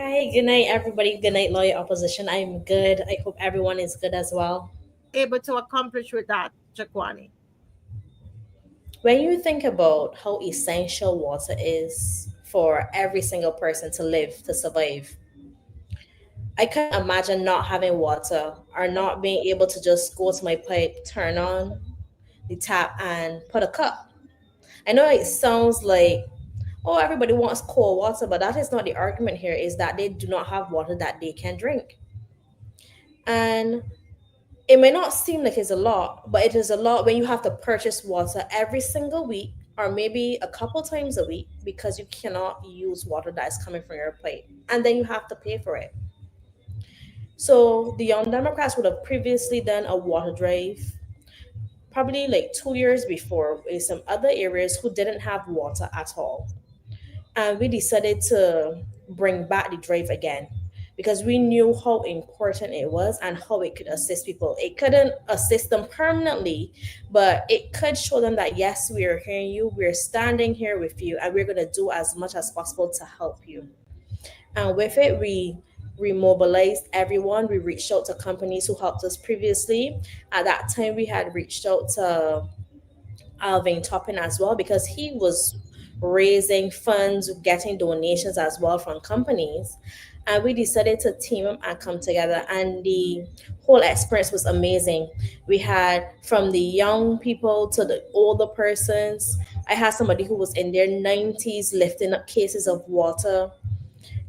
Hi, good night, everybody. Good night, lawyer opposition. I'm good. I hope everyone is good as well. able to accomplish with that, Jaquani? When you think about how essential water is for every single person to live, to survive, I couldn't imagine not having water or not being able to just go to my pipe, turn on the tap, and put a cup. I know it sounds like, oh, everybody wants cold water, but that is not the argument here, is that they do not have water that they can drink. And it may not seem like it's a lot, but it is a lot when you have to purchase water every single week or maybe a couple times a week because you cannot use water that is coming from your pipe. And then you have to pay for it. So the Young Democrats would have previously done a water drive, probably like 2 years before, in some other areas who didn't have water at all. And we decided to bring back the drive again because we knew how important it was and how it could assist people. It couldn't assist them permanently, but it could show them that yes, we are hearing you, we're standing here with you, and we're going to do as much as possible to help you. And with it, we remobilized everyone. We reached out to companies who helped us previously. At that time, we had reached out to Alvin Toppin as well because he was raising funds, getting donations as well from companies. And we decided to team up and come together. And the whole experience was amazing. We had from the young people to the older persons. I had somebody who was in their 90s lifting up cases of water.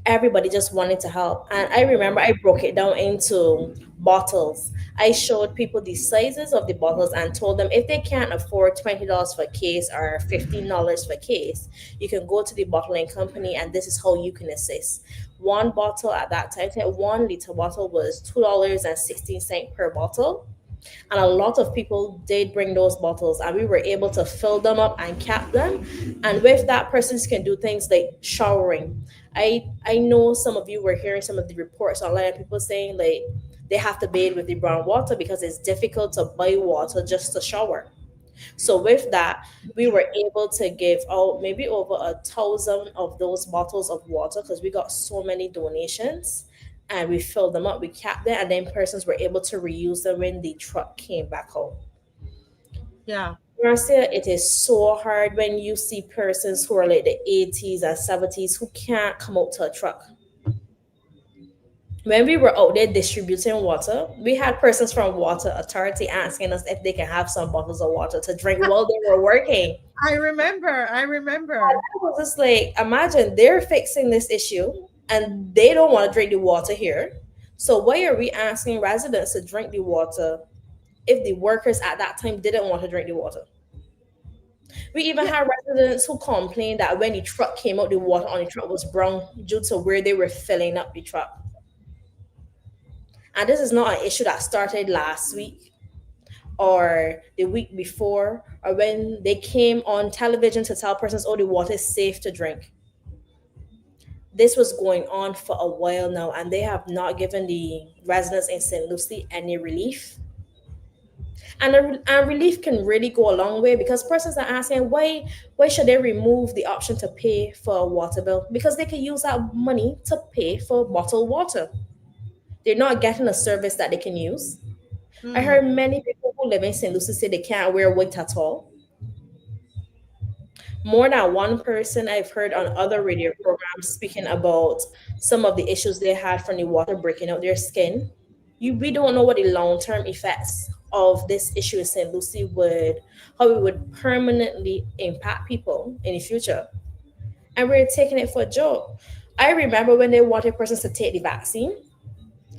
Everybody just wanted to help. And I remember I broke it down into bottles. I showed people the sizes of the bottles and told them if they can't afford $20 for a case or $15 for a case, you can go to the bottling company and this is how you can assist. One bottle at that time, 1 liter bottle was $2.16 per bottle. And a lot of people did bring those bottles and we were able to fill them up and cap them. And with that, persons can do things like showering. I know some of you were hearing some of the reports online, people saying like they have to bathe with the brown water because it's difficult to buy water just to shower. So with that, we were able to give out maybe over 1,000 of those bottles of water because we got so many donations and we filled them up, we capped them, and then persons were able to reuse them when the truck came back home. Yeah. Marcia, it is so hard when you see persons who are like the 80s and 70s who can't come out to a truck. When we were out there distributing water, we had persons from Water Authority asking us if they can have some bottles of water to drink while they were working. I remember. I remember. I was just like, imagine they're fixing this issue and they don't want to drink the water here. So why are we asking residents to drink the water if the workers at that time didn't want to drink the water? We even Yeah. had residents who complained that when the truck came out, the water on the truck was brown due to where they were filling up the truck. And this is not an issue that started last week or the week before, or when they came on television to tell persons, oh, the water is safe to drink. This was going on for a while now, and they have not given the residents in St. Lucie any relief. And relief can really go a long way because persons are asking why should they remove the option to pay for a water bill because they can use that money to pay for bottled water. They're not getting a service that they can use. I Mm. heard many people who live in St. Lucie say they can't wear white at all. More than one person I've heard on other radio programs speaking about some of the issues they had from the water breaking out their skin. We don't know what the long term effects of this issue in St. Lucie would, how it would permanently impact people in the future. And we're taking it for a joke. I remember when they wanted persons to take the vaccine,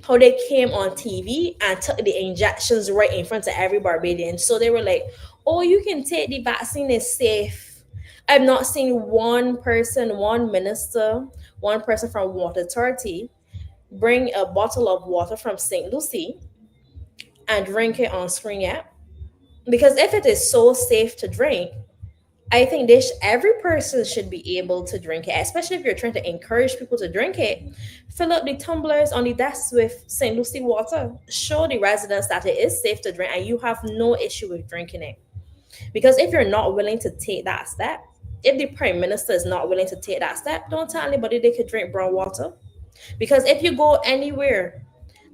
how they came on TV and took the injections right in front of every Barbadian. So they were like, oh, you can take the vaccine, it's safe. I've not seen one person, one minister, one person from Water Authority bring a bottle of water from St. Lucie and drink it on screen yet. Because if it is so safe to drink, I think every person should be able to drink it, especially if you're trying to encourage people to drink it. Fill up the tumblers on the desks with St. Lucie water. Show the residents that it is safe to drink and you have no issue with drinking it. Because if you're not willing to take that step, if the prime minister is not willing to take that step, don't tell anybody they could drink brown water. Because if you go anywhere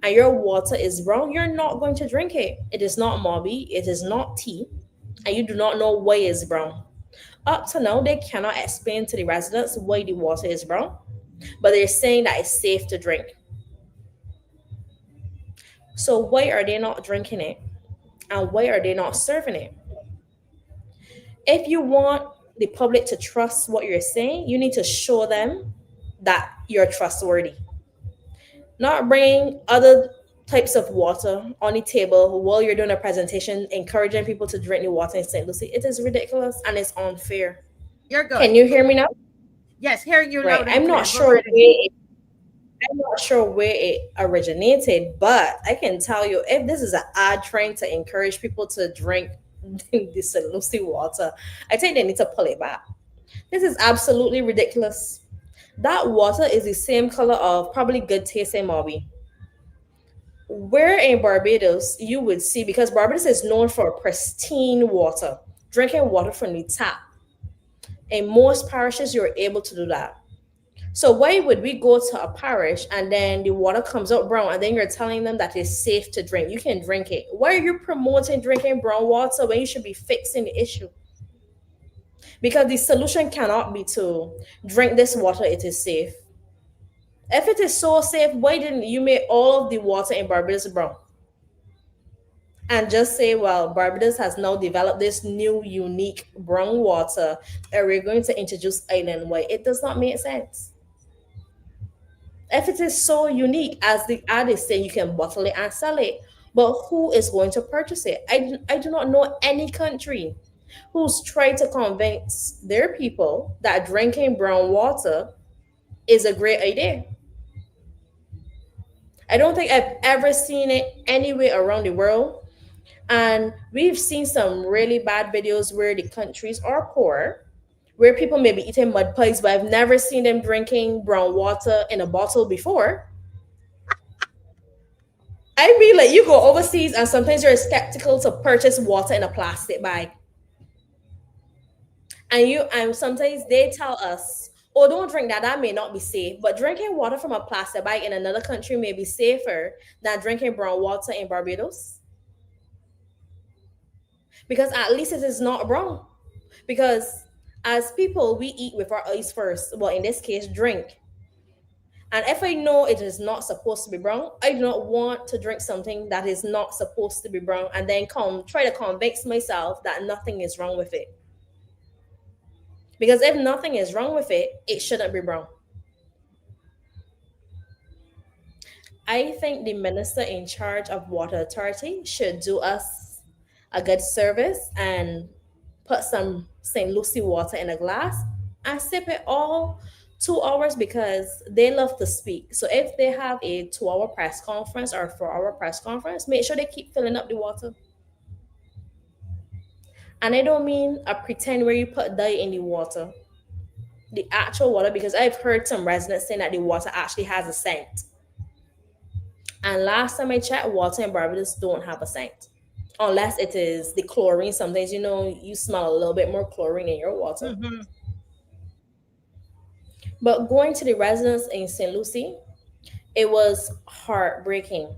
and your water is brown, you're not going to drink it. It is not Moby, it is not tea, and you do not know why it's brown. Up to now, they cannot explain to the residents why the water is brown, but they're saying that it's safe to drink. So why are they not drinking it? And why are they not serving it? If you want the public to trust what you're saying, you need to show them that you're trustworthy. Not bringing other types of water on the table while you're doing a presentation, encouraging people to drink the water in St. Lucie. It is ridiculous and it's unfair. You're good. Can you hear me now? Yes, hearing you Right. loud and clear. Go right ahead. I'm not sure where it originated, but I can tell you if this is an ad trying to encourage people to drink the St. Lucie water, I think they need to pull it back. This is absolutely ridiculous. That water is the same color of probably good tasting Moby. Where in Barbados you would see, because Barbados is known for pristine water, drinking water from the tap. In most parishes, you're able to do that. So why would we go to a parish and then the water comes out brown and then you're telling them that it's safe to drink? You can drink it. Why are you promoting drinking brown water when you should be fixing the issue? Because the solution cannot be to drink this water, it is safe. If it is so safe, why didn't you make all of the water in Barbados brown? And just say, well, Barbados has now developed this new unique brown water and we're going to introduce island white. It does not make sense. If it is so unique, as the ad is saying, you can bottle it and sell it. But who is going to purchase it? I do not know any country who's tried to convince their people that drinking brown water is a great idea. I don't think I've ever seen it anywhere around the world. And we've seen some really bad videos where the countries are poor, where people may be eating mud pies, but I've never seen them drinking brown water in a bottle before. I mean, like you go overseas and sometimes you're skeptical to purchase water in a plastic bag. And sometimes they tell us, oh, don't drink that, that may not be safe. But drinking water from a plastic bag in another country may be safer than drinking brown water in Barbados. Because at least it is not brown. Because as people, we eat with our eyes first. Well, in this case, drink. And if I know it is not supposed to be brown, I do not want to drink something that is not supposed to be brown and then come try to convince myself that nothing is wrong with it. Because if nothing is wrong with it, it shouldn't be brown. I think the minister in charge of water authority should do us a good service and put some St. Lucie water in a glass and sip it all 2 hours because they love to speak. So if they have a 2 hour press conference or a 4 hour press conference, make sure they keep filling up the water. And I don't mean a pretend where you put dye in the water, the actual water, because I've heard some residents saying that the water actually has a scent. And last time I checked, water in Barbados don't have a scent. Unless it is the chlorine. Sometimes you smell a little bit more chlorine in your water. Mm-hmm. But going to the residents in St. Lucie, it was heartbreaking.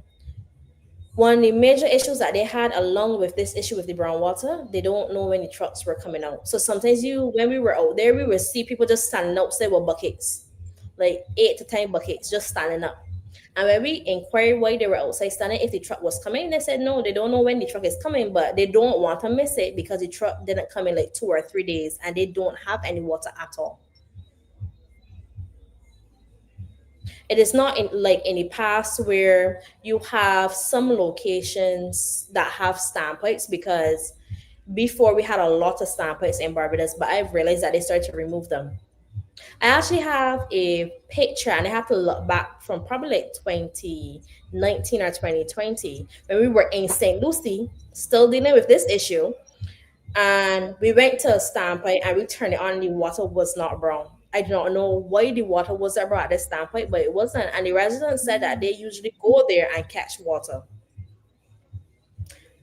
One of the major issues that they had along with this issue with the brown water, they don't know when the trucks were coming out. So sometimes when we were out there, we would see people just standing outside with buckets, like 8 to 10 buckets, just standing up. And when we inquired why they were outside standing, if the truck was coming, they said no, they don't know when the truck is coming, but they don't want to miss it because the truck didn't come in like 2 or 3 days and they don't have any water at all. It is not like in the past where you have some locations that have standpipes, because before we had a lot of standpipes in Barbados, but I've realized that they started to remove them. I actually have a picture and I have to look back from probably like 2019 or 2020 when we were in St. Lucie still dealing with this issue, and we went to a standpipe and we turned it on. The water was not brown. I do not know why the water was ever at the standpipe, but it wasn't. And the residents said that they usually go there and catch water.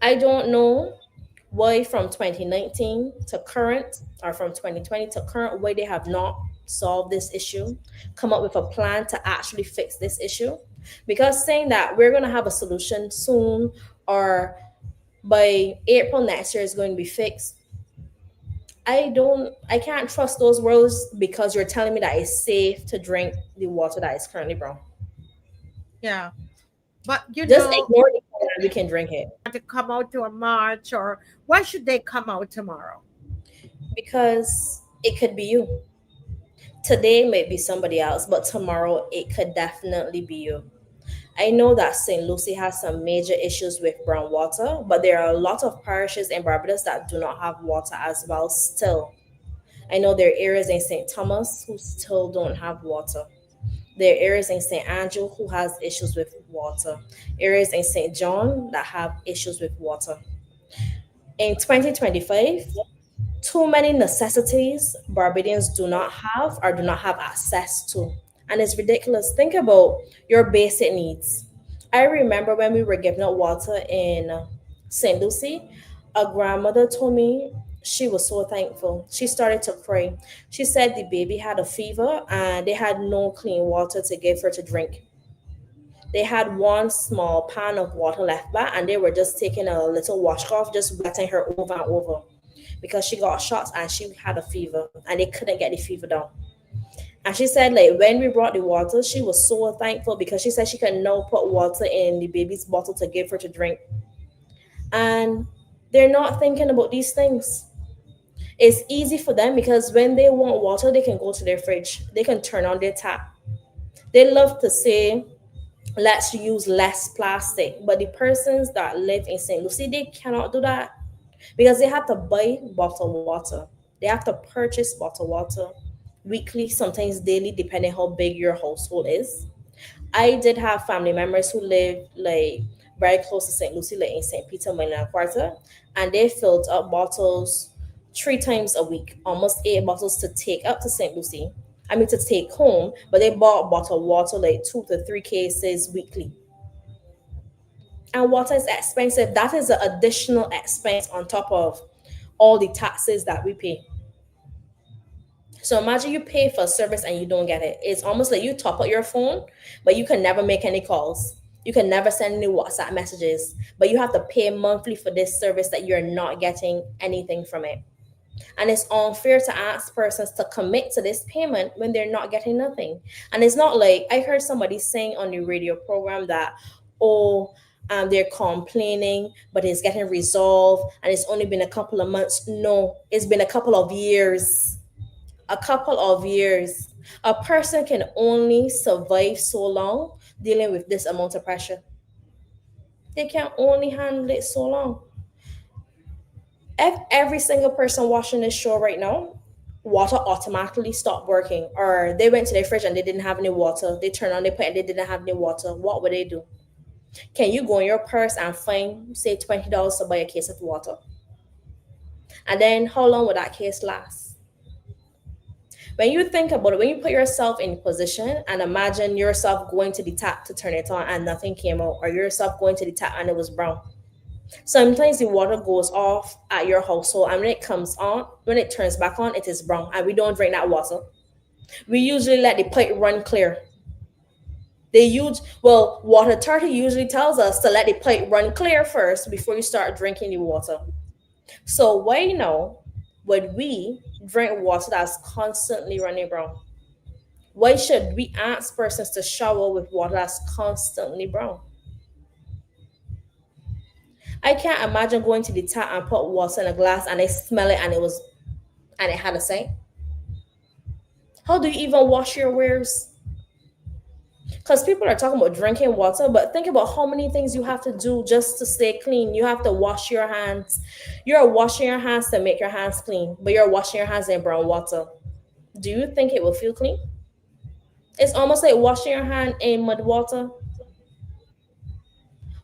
I don't know why from 2019 to current, or from 2020 to current, why they have not solve this issue, come up with a plan to actually fix this issue. Because saying that we're going to have a solution soon or by April next year is going to be fixed, I can't trust those words because you're telling me that it's safe to drink the water that is currently brown. Yeah. But Just ignore the fact if that we can drink it. to come out to a march, or why should they come out tomorrow? Because it could be you. Today may be somebody else, but tomorrow it could definitely be you. I know that St. Lucie has some major issues with brown water, but there are a lot of parishes in Barbados that do not have water as well still. I know there are areas in St. Thomas who still don't have water. There are areas in St. Andrew who has issues with water. Areas in St. John that have issues with water. In 2025, too many necessities Barbadians do not have or do not have access to. And it's ridiculous. Think about your basic needs. I remember when we were giving out water in St. Lucie, a grandmother told me she was so thankful. She started to cry. She said the baby had a fever and they had no clean water to give her to drink. They had one small pan of water left back and they were just taking a little washcloth, just wetting her over and over because she got shots and she had a fever and they couldn't get the fever down. And she said, like, when we brought the water, she was so thankful because she said she can now put water in the baby's bottle to give her to drink. And they're not thinking about these things. It's easy for them because when they want water, they can go to their fridge, they can turn on their tap. They love to say, let's use less plastic. But the persons that live in St. Lucie, they cannot do that because they have to buy bottled water. They have to purchase bottled water weekly, sometimes daily, depending how big your household is. I did have family members who lived like very close to St. Lucie, like in St. Peter, Mainland Quarter, and they filled up bottles 3 times a week, almost 8 bottles to take up to St. Lucie. I mean, to take home, but they bought bottled water like 2 to 3 cases weekly. And water is expensive. That is an additional expense on top of all the taxes that we pay. So imagine you pay for a service and you don't get it. It's almost like you top up your phone, but you can never make any calls. You can never send any WhatsApp messages, but you have to pay monthly for this service that you're not getting anything from it. And it's unfair to ask persons to commit to this payment when they're not getting nothing. And it's not like I heard somebody saying on the radio program that, oh, they're complaining, but it's getting resolved and it's only been a couple of months. No, it's been a couple of years. A couple of years. A person can only survive so long dealing with this amount of pressure. They can only handle it so long. If every single person watching this show right now, water automatically stopped working, or they went to their fridge and they didn't have any water, they turned on their pit and they didn't have any water, what would they do? Can you go in your purse and find, say, $20 to buy a case of water? And then how long would that case last? When you think about it, when you put yourself in position and imagine yourself going to the tap to turn it on and nothing came out, or yourself going to the tap and it was brown. Sometimes the water goes off at your household, and when it comes on, when it turns back on, it is brown, and we don't drink that water. We usually let the pipe run clear. Water authority usually tells us to let the pipe run clear first before you start drinking the water. So why now would we drink water that's constantly running brown? Why should we ask persons to shower with water that's constantly brown? I can't imagine going to the tap and put water in a glass and I smell it and it had a scent. How do you even wash your wares? Because people are talking about drinking water, but think about how many things you have to do just to stay clean. You have to wash your hands. You're washing your hands to make your hands clean, but you're washing your hands in brown water. Do you think it will feel clean? It's almost like washing your hand in mud water.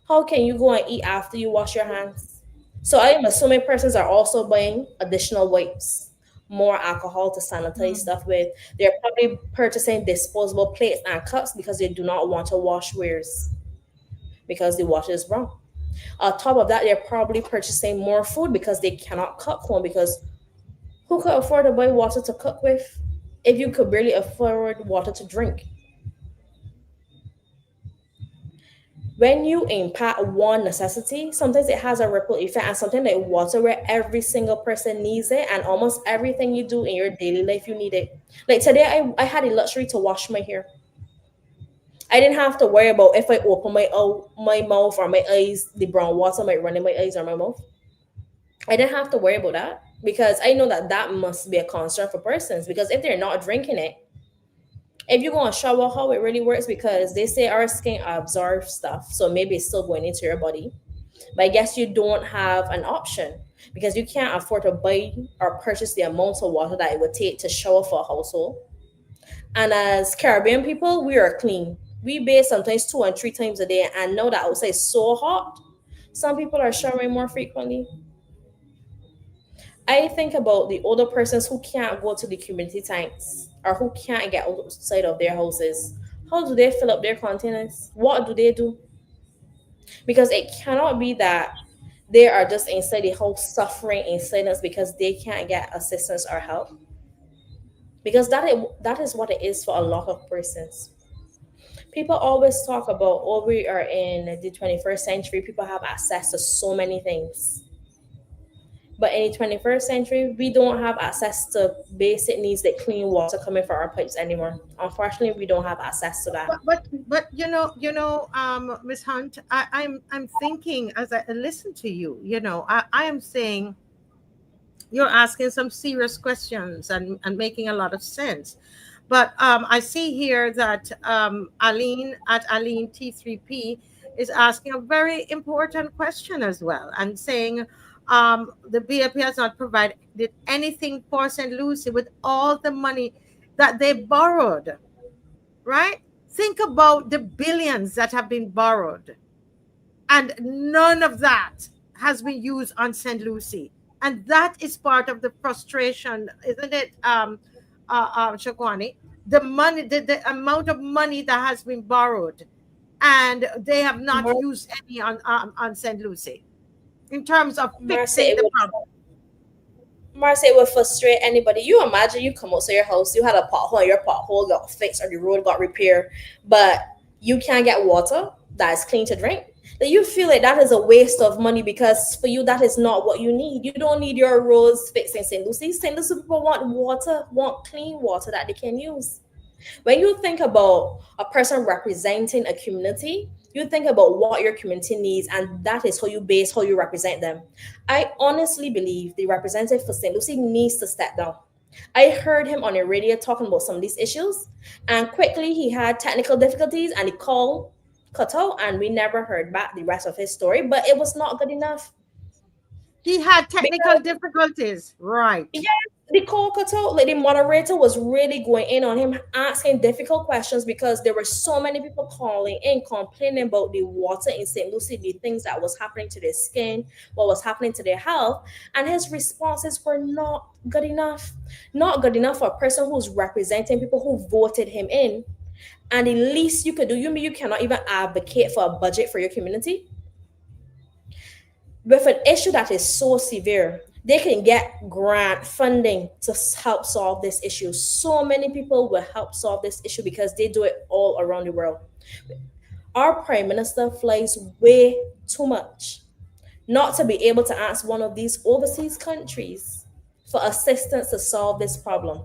How can you go and eat after you wash your hands? So I am assuming persons are also buying additional wipes, more alcohol to sanitize Mm. stuff with. They're probably purchasing disposable plates and cups because they do not want to wash wares because the water is brown. On top of that, they're probably purchasing more food because they cannot cook home because who could afford to buy water to cook with? if you could barely afford water to drink? When you impact one necessity, sometimes it has a ripple effect, and something like water where every single person needs it, and almost everything you do in your daily life you need it. Like today I had the luxury to wash my hair. I didn't have to worry about if I open my mouth or my eyes, the brown water might run in my eyes or my mouth. I didn't have to worry about that because I know that that must be a concern for persons, because if they're not drinking it, if you go on shower, how it really works, because they say our skin absorbs stuff, so maybe it's still going into your body. But I guess you don't have an option because you can't afford to buy or purchase the amount of water that it would take to shower for a household. And as Caribbean people, we are clean. We bathe sometimes 2 and 3 times a day, and now that outside is so hot, some people are showering more frequently. I think about the older persons who can't go to the community tanks or who can't get outside of their houses. How do they fill up their containers? What do they do? Because it cannot be that they are just inside the house suffering in silence because they can't get assistance or help. Because that is what it is for a lot of persons. People always talk about, oh, we are in the 21st century, people have access to so many things. But in the 21st century, we don't have access to basic needs like clean water coming from our pipes anymore. Unfortunately, we don't have access to that. But Miss Hunt, I'm thinking as I listen to you, I am saying you're asking some serious questions and making a lot of sense. But I see here that Aline at Aline T3P is asking a very important question as well, and saying the BAP has not provided anything for St. Lucie with all the money that they borrowed, right? Think about the billions that have been borrowed, and none of that has been used on St. Lucie. And that is part of the frustration, isn't it, Shaquani? The money, the amount of money that has been borrowed, and they have not Mar- used any on St. Lucie in terms of Marcia, fixing it the would problem. Marcia, it would frustrate anybody. You imagine you come out to your house, you had a pothole, your pothole got fixed or the road got repaired, but you can't get water that is clean to drink. That you feel like that is a waste of money because for you that is not what you need. You don't need your roads fixed in St. Lucie. St. Lucie people want water, want clean water that they can use. When you think about a person representing a community, you think about what your community needs, and that is how you base how you represent them. I honestly believe the representative for St. Lucie needs to step down. I heard him on the radio talking about some of these issues, and quickly he had technical difficulties and the call cut out, and we never heard back the rest of his story, but it was not good enough. He had technical Because difficulties, right? yes, the Kokoto, like the moderator was really going in on him, asking difficult questions because there were so many people calling in complaining about the water in St. Lucie, the things that was happening to their skin, what was happening to their health, and his responses were not good enough. Not good enough for a person who's representing people who voted him in. And the least you could do, you mean you cannot even advocate for a budget for your community? With an issue that is so severe, they can get grant funding to help solve this issue. So many people will help solve this issue because they do it all around the world. Our prime minister flies way too much not to be able to ask one of these overseas countries for assistance to solve this problem.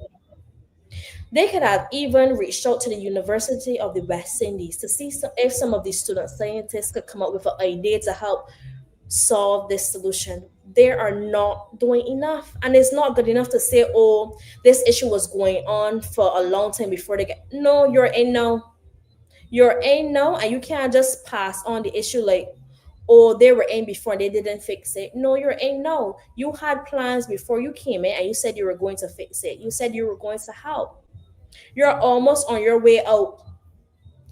They could have even reached out to the University of the West Indies to see if some of these student scientists could come up with an idea to help solve this solution. They are not doing enough. And it's not good enough to say, oh, this issue was going on for a long time before they get. No, you're in now. You're in now, and you can't just pass on the issue like, oh, they were in before and they didn't fix it. No, you're in now. You had plans before you came in and you said you were going to fix it. You said you were going to help. You're almost on your way out.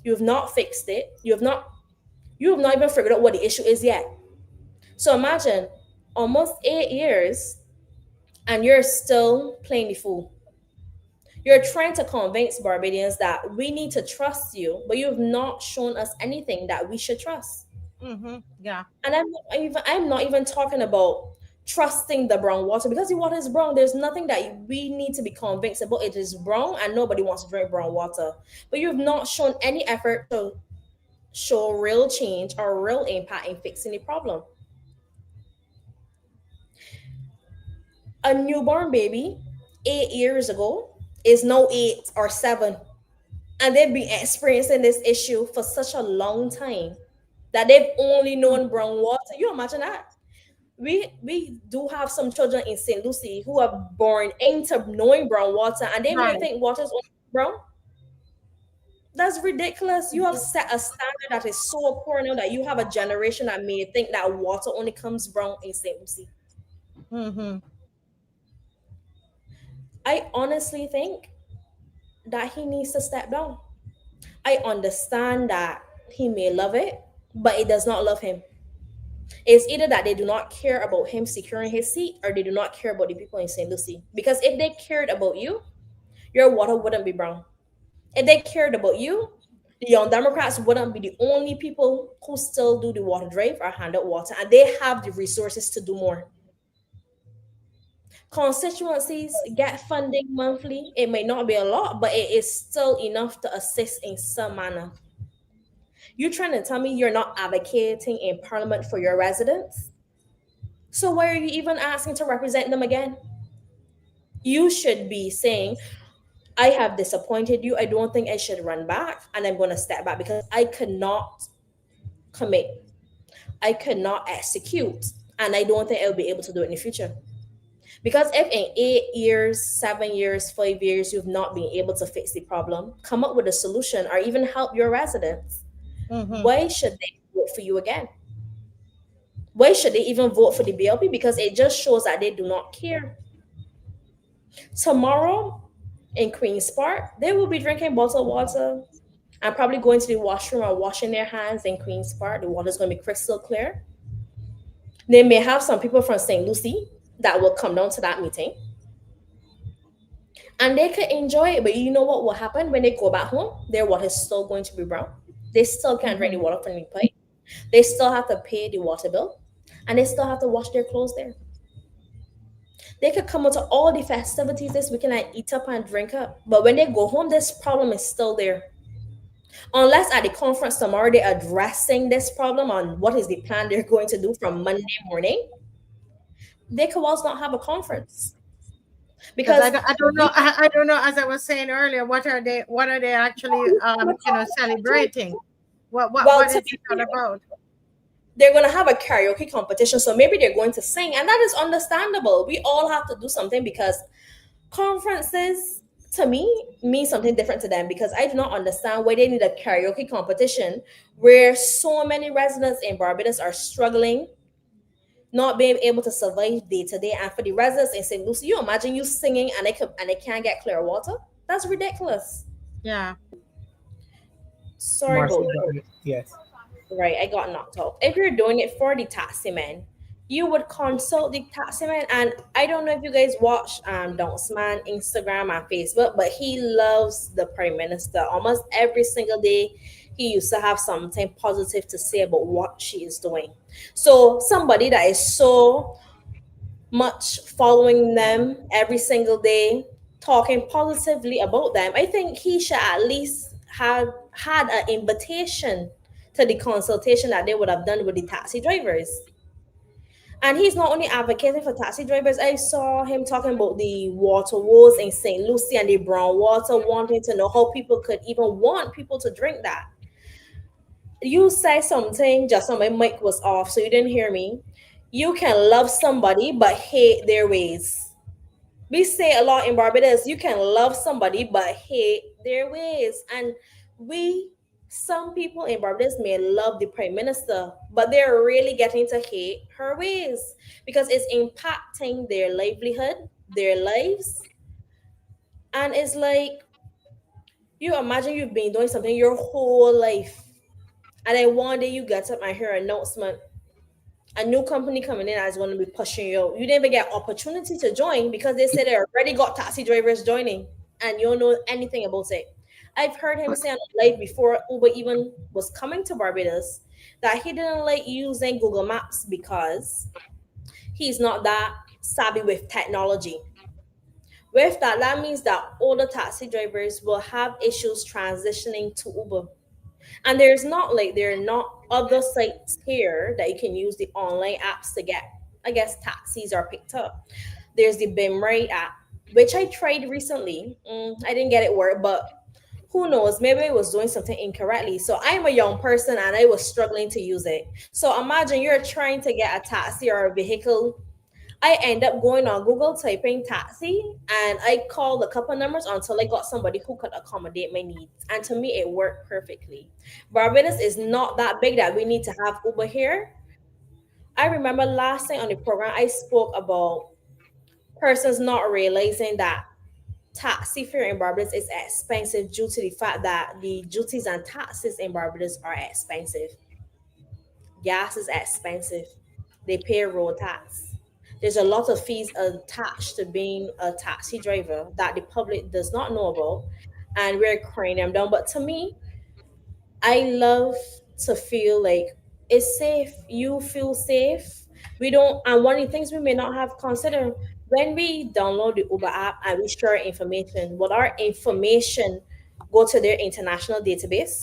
You've not fixed it. You have not even figured out what the issue is yet. So imagine almost 8 years and you're still playing the fool. You're trying to convince Barbadians that we need to trust you, but you have not shown us anything that we should trust. Mm-hmm. Yeah. And I'm not even talking about trusting the brown water because the water is brown. There's nothing that we need to be convinced about. It is brown and nobody wants to drink brown water. But you've not shown any effort to show real change or real impact in fixing the problem. A newborn baby 8 years ago is now 8 or 7, and they've been experiencing this issue for such a long time that they've only known brown water. You imagine that? We do have some children in St. Lucie who are born into knowing brown water and they may Right. think water is only brown. That's ridiculous. You have set a standard that is so poor now that you have a generation that may think that water only comes brown in St. Lucie. Mm-hmm. I honestly think that he needs to step down. I understand that he may love it, but it does not love him. It's either that they do not care about him securing his seat or they do not care about the people in St. Lucie. Because if they cared about you, your water wouldn't be brown. If they cared about you, the Young Democrats wouldn't be the only people who still do the water drive or hand out water, and they have the resources to do more. Constituencies get funding monthly. It may not be a lot, but it is still enough to assist in some manner. You're trying to tell me you're not advocating in Parliament for your residents? So why are you even asking to represent them again? You should be saying, I have disappointed you. I don't think I should run back and I'm going to step back because I cannot commit. I cannot execute. And I don't think I'll be able to do it in the future. Because if in 8 years, 7 years, 5 years, you've not been able to fix the problem, come up with a solution or even help your residents, Mm-hmm. why should they vote for you again? Why should they even vote for the BLP? Because it just shows that they do not care. Tomorrow in Queen's Park, they will be drinking bottled water and probably going to the washroom or washing their hands in Queen's Park. The water is going to be crystal clear. They may have some people from St. Lucie that will come down to that meeting and they could enjoy it. But you know what will happen when they go back home? Their water is still going to be brown. They still can't drink the Mm-hmm. water from the pipe. They still have to pay the water bill and they still have to wash their clothes there. They could come out to all the festivities this weekend and eat up and drink up. But when they go home, this problem is still there. Unless at the conference tomorrow they're addressing this problem on what is the plan they're going to do from Monday morning, they could also not have a conference. Because Because I don't know, we I don't know, as I was saying earlier, what are they actually celebrating? well, What to is be it all fair, about? they're going to have a karaoke competition. So maybe they're going to sing, and that is understandable. We all have to do something because conferences to me mean something different to them because I do not understand why they need a karaoke competition where so many residents in Barbados are struggling, not being able to survive day to day. And for the residents in St. Lucie, you imagine you singing and they can't get clear water? That's ridiculous. Yeah. Sorry Marcia, about yes. right, I got knocked out. If you're doing it for the taxi man, you would consult the taxi man. And I don't know if you guys watch Don'ts Man Instagram and Facebook, but he loves the Prime Minister. Almost every single day, he used to have something positive to say about what she is doing. So somebody that is so much following them every single day, talking positively about them, I think he should at least have had an invitation to the consultation that they would have done with the taxi drivers. And he's not only advocating for taxi drivers, I saw him talking about the water woes in St. Lucie and the brown water, wanting to know how people could even want people to drink that. You say something just so my mic was off, so you didn't hear me. You can love somebody but hate their ways. We say a lot in Barbados, you can love somebody but hate their ways. And we, some people in Barbados may love the Prime Minister, but they're really getting to hate her ways because it's impacting their livelihood, their lives. And it's like, you imagine you've been doing something your whole life. And then one day you get up and hear an announcement, a new company coming in is going to be pushing you. You didn't even get opportunity to join because they said they already got taxi drivers joining, and you don't know anything about it. I've heard him say on live before Uber even was coming to Barbados that he didn't like using Google Maps because he's not that savvy with technology. With that, that means that all the taxi drivers will have issues transitioning to Uber. And there's not like there are not other sites here that you can use the online apps to get, I guess, taxis are picked up. There's the Bimray app, which I tried recently. I didn't get it work, but who knows? Maybe I was doing something incorrectly. So I'm a young person and I was struggling to use it. So imagine you're trying to get a taxi or a vehicle. I end up going on Google, typing taxi, and I called a couple numbers until I got somebody who could accommodate my needs. And to me, it worked perfectly. Barbados is not that big that we need to have Uber here. I remember last time on the program, I spoke about persons not realizing that taxi fare in Barbados is expensive due to the fact that the duties and taxes in Barbados are expensive. Gas is expensive. They pay road tax. There's a lot of fees attached to being a taxi driver that the public does not know about, and we're crying them down. But to me, I love to feel like it's safe. You feel safe. We don't, and one of the things we may not have considered when we download the Uber app and we share information, will our information go to their international database?